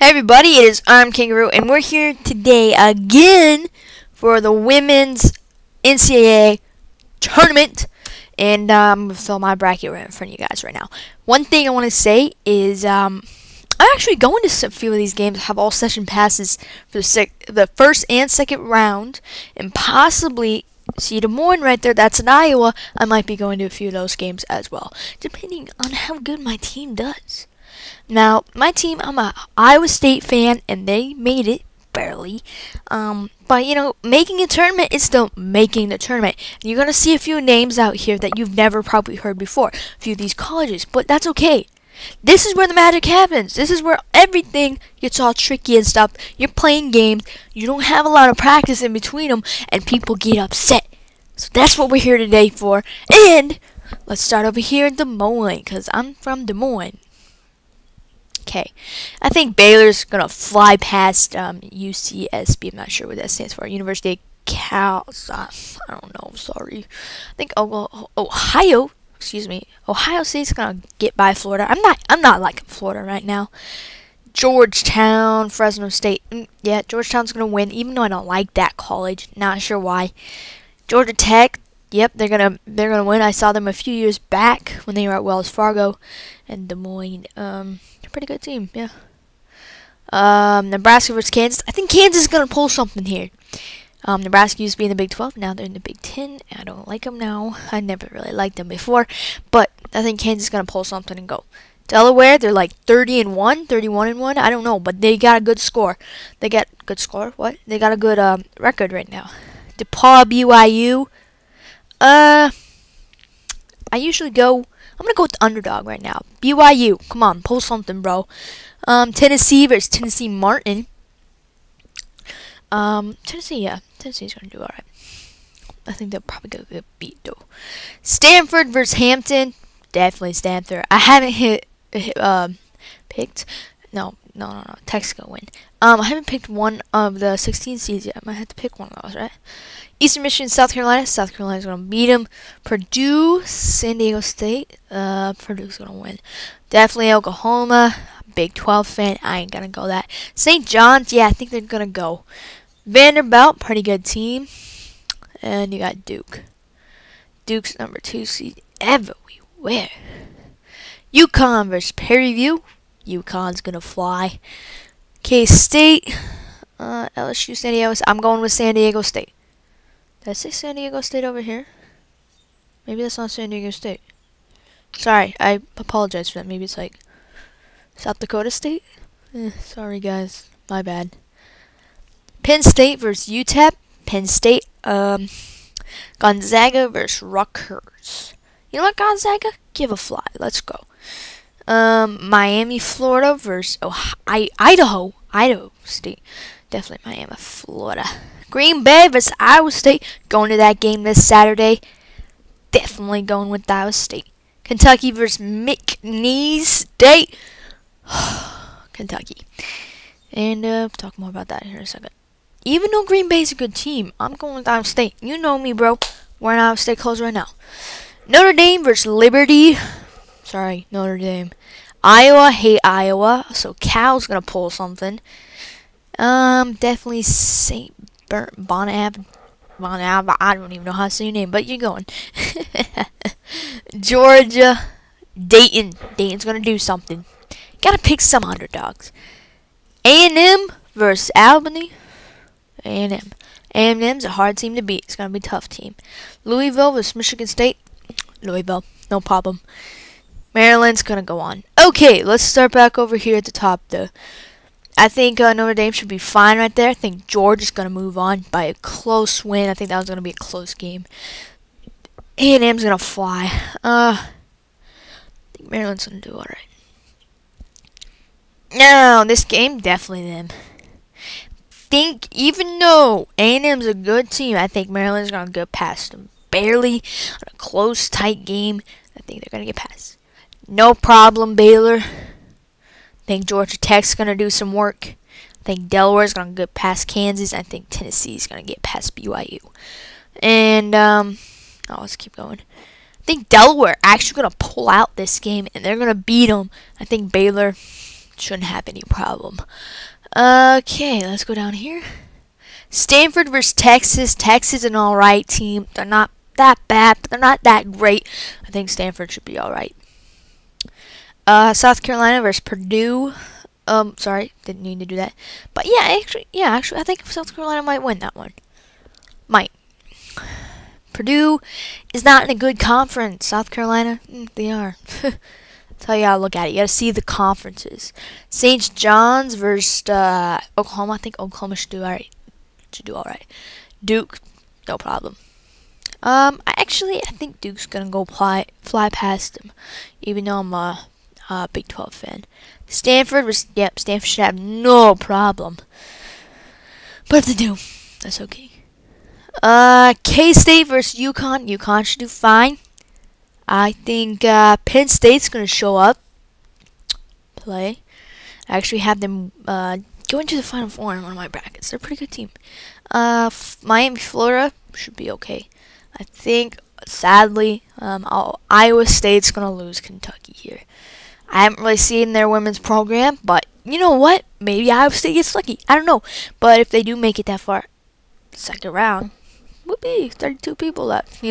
Hey everybody, it is Arm Kangaroo, and we're here today again for the Women's NCAA Tournament. And I'm going to fill my bracket right in front of you guys right now. One thing I want to say is I'm actually going to a few of these games, have all session passes for the first and second round, and possibly see Des Moines right there. That's in Iowa. I might be going to a few of those games as well, depending on how good my team does. Now, my team, I'm a Iowa State fan, and they made it, barely. But, you know, making a tournament is still making the tournament. And you're going to see a few names out here that you've never probably heard before. A few of these colleges, but that's okay. This is where the magic happens. This is where everything gets all tricky and stuff. You're playing games, you don't have a lot of practice in between them, and people get upset. So that's what we're here today for. And let's start over here in Des Moines, because I'm from Des Moines. Okay, I think Baylor's gonna fly past UCSB. I'm not sure what that stands for. University of Cal. I don't know. Sorry. I think Ohio. Excuse me. Ohio State's gonna get by Florida. I'm not liking Florida right now. Georgetown, Fresno State. Yeah, Georgetown's gonna win, even though I don't like that college. Not sure why. Georgia Tech. Yep, they're gonna win. I saw them a few years back when they were at Wells Fargo and Des Moines. Pretty good team, yeah. Nebraska versus Kansas. I think Kansas is gonna pull something here. Nebraska used to be in the Big 12. Now they're in the Big 10. I don't like them now. I never really liked them before, but I think Kansas is gonna pull something and go. Delaware, they're like 30-1, 31-1. I don't know, but they got a good score. They got good score. What? They got a good record right now. DePaul, BYU. I usually go. I'm going to go with the underdog right now. BYU. Come on, pull something, bro. Tennessee versus Tennessee Martin. Tennessee, yeah. Tennessee's going to do alright. I think they'll probably get beat, though. Stanford versus Hampton. Definitely Stanford. I haven't picked. No. Tech's going to win. I haven't picked one of the 16 seeds yet. I might have to pick one of those, right? Eastern Michigan, South Carolina. South Carolina's going to beat them. Purdue, San Diego State. Purdue's going to win. Definitely Oklahoma. Big 12 fan. I ain't going to go that. St. John's, yeah, I think they're going to go. Vanderbilt, pretty good team. And you got Duke. Duke's number 2 seed everywhere. UConn versus Perryview. UConn's going to fly. K-State. LSU, San Diego. I'm going with San Diego State. Did I say San Diego State over here? Maybe that's not San Diego State. Sorry, I apologize for that. Maybe it's like South Dakota State? Sorry, guys. My bad. Penn State versus UTEP. Penn State. Gonzaga versus Rutgers. You know what, Gonzaga? Give a fly. Let's go. Miami, Florida versus Idaho. Idaho State. Definitely Miami, Florida. Green Bay versus Iowa State. Going to that game this Saturday. Definitely going with Iowa State. Kentucky versus McNeese State. Kentucky. And talk more about that here in a second. Even though Green Bay's a good team, I'm going with Iowa State. You know me, bro. We're in Iowa State clothes right now. Notre Dame versus Liberty. Sorry, Notre Dame. Iowa, hate Iowa. So Cal's gonna pull something. Definitely St. Bonaventure. I don't even know how to say your name, but you're going. Georgia, Dayton. Dayton's gonna do something. Gotta pick some underdogs. A&M versus Albany. A&M. A&M's a hard team to beat. It's gonna be a tough team. Louisville versus Michigan State. Louisville, no problem. Maryland's gonna go on. Okay, let's start back over here at the top, though. I think Notre Dame should be fine right there. I think Georgia's going to move on by a close win. I think that was going to be a close game. A&M's going to fly. I think Maryland's going to do alright. No, this game, definitely them. Think, even though A&M's a good team, I think Maryland's going to go past them. Barely on a close, tight game. I think they're going to get past. No problem, Baylor. I think Georgia Tech's going to do some work. I think Delaware's going to get past Kansas. I think Tennessee's going to get past BYU. And, let's keep going. I think Delaware actually going to pull out this game, and they're going to beat them. I think Baylor shouldn't have any problem. Okay, let's go down here. Stanford versus Texas. Texas is an alright team. They're not that bad, but they're not that great. I think Stanford should be alright. South Carolina versus Purdue. Sorry, didn't need to do that. But yeah, actually, I think South Carolina might win that one. Might. Purdue is not in a good conference. South Carolina, they are. That's how you gotta look at it. You gotta see the conferences. St. John's versus Oklahoma. I think Oklahoma should do alright. Duke, no problem. I think Duke's gonna go fly past them, even though I'm a Big 12 fan. Stanford should have no problem. But if they do, that's okay. K-State versus UConn. UConn should do fine. I think Penn State's gonna show up, play. I actually have them go into the Final Four in one of my brackets. They're a pretty good team. Miami, Florida should be okay. I think, sadly, Iowa State's gonna lose Kentucky here. I haven't really seen their women's program, but you know what? Maybe Iowa State gets lucky. I don't know. But if they do make it that far, second round, would be 32 people left.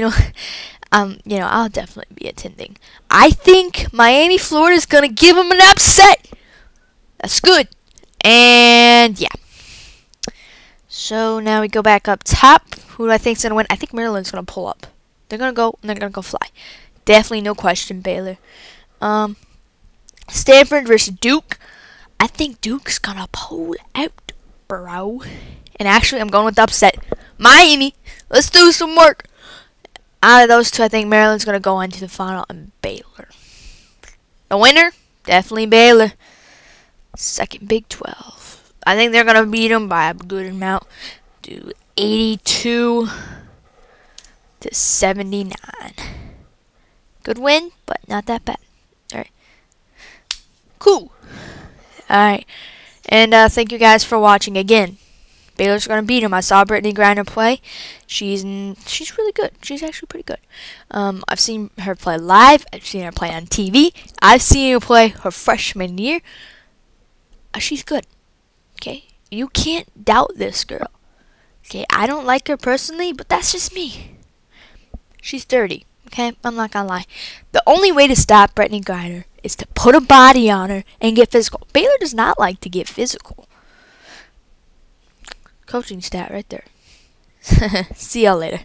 I'll definitely be attending. I think Miami, Florida is gonna give them an upset. That's good. And yeah. So now we go back up top. Who do I think's gonna win? I think Maryland's gonna pull up. They're gonna go and they're gonna go fly. Definitely no question, Baylor. Stanford versus Duke. I think Duke's gonna pull out, bro. And actually, I'm going with the upset. Miami. Let's do some work. Out of those two, I think Maryland's gonna go into the final and Baylor. The winner, definitely Baylor. Second Big 12. I think they're gonna beat them by a good amount. 82 to 79. Good win, but not that bad. Alright. Cool. Alright. And thank you guys for watching again. Baylor's gonna beat him. I saw Brittany Griner play. She's really good. She's actually pretty good. I've seen her play live. I've seen her play on TV. I've seen her play her freshman year. She's good. Okay, you can't doubt this girl. Okay, I don't like her personally, but that's just me. She's dirty. Okay, I'm not gonna lie. The only way to stop Brittany Griner is to put a body on her and get physical. Baylor does not like to get physical. Coaching stat right there. See y'all later.